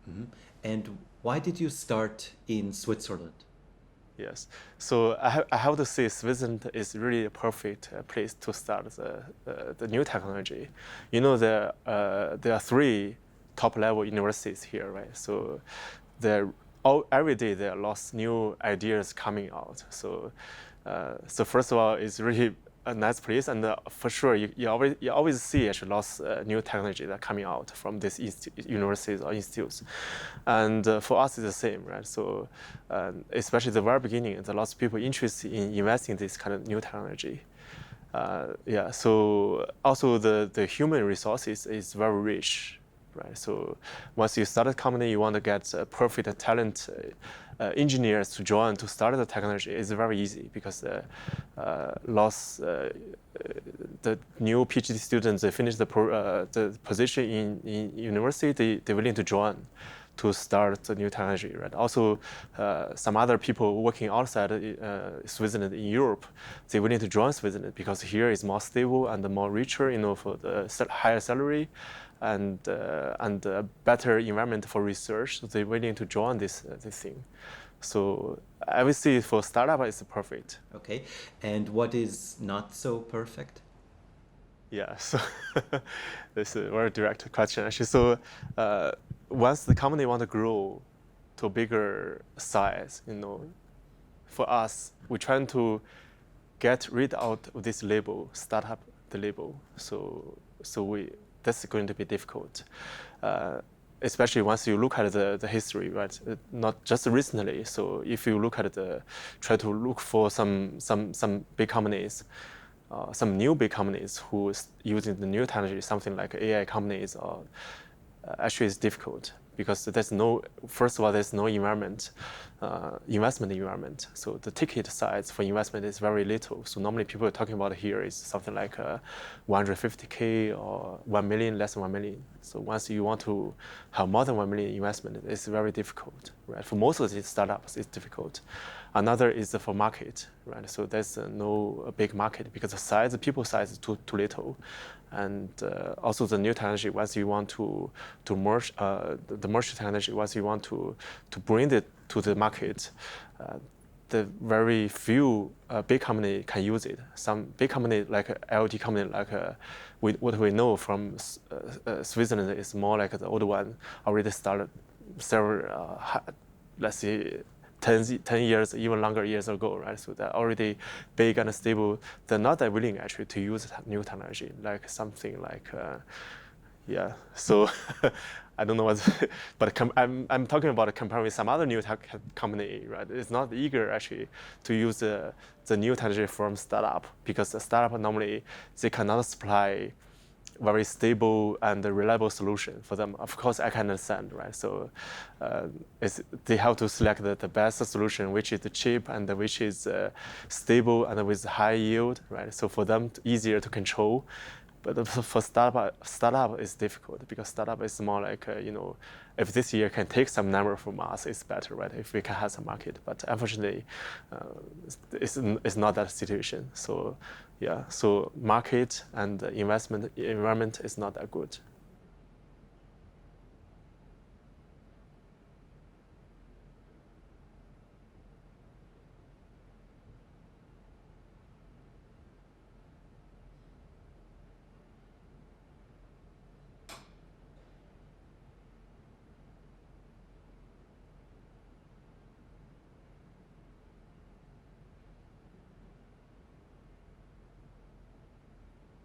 Mhm. And why did you start in Switzerland? Yes. So I have to say Switzerland is really a perfect place to start the new technology. You know, there are three top level universities here, right? So every day there are lots new ideas coming out. So first of all, it's really a nice place, and for sure you always see actually lots new technology that coming out from these universities or institutes, and for us it's the same, right? So especially the very beginning, there are lots of people interested in investing in this kind of new technology. Yeah. So also the human resources is very rich, right? So once you start a company, you want to get perfect talent engineers to join to start the technology. It's very easy because the new PhD students, they finish the position in university, they're willing to join to start the new technology, right? Also, some other people working outside Switzerland in Europe, they willing to join Switzerland because here is more stable and more richer, for the higher salary, and better environment for research. So they're willing to join this thing. So I would say for startup, it's perfect. Okay. And what is not so perfect? Yeah, so this is a very direct question actually. So once the company want to grow to a bigger size, for us, we're trying to get rid out of this label, startup the label. So that's going to be difficult, especially once you look at the history, right? Not just recently. So if you try to look for some big companies. Some new big companies who is using the new technology, something like AI companies, actually is difficult because first of all, there's no investment environment. So the ticket size for investment is very little. So normally people are talking about here is something like 150K or 1 million, less than 1 million. So once you want to have more than 1 million investment, it's very difficult, right? For most of these startups, it's difficult. Another is for market, right? So there's no big market because the people size is too little. And also the new technology, once you want to merge the merge technology, once you want to bring it to the market, the very few big company can use it. Some big company like IoT company, like what we know from Switzerland is more like the old one already started several, let's say, 10 years, even longer years ago, right? So they're already big and stable. They're not that willing actually to use new technology, like something like, yeah. So I don't know what, but I'm talking about comparing with some other new tech company, right? It's not eager actually to use the new technology from startup because the startup normally they cannot supply very stable and reliable solution for them. Of course, I can understand, right? So they have to select the best solution, which is cheap and which is stable and with high yield, right? So for them, easier to control. But for startup is difficult because startup is more like, if this year can take some number from us, it's better, right? If we can have some market. But unfortunately, it's not that situation. So yeah, so market and investment environment is not that good.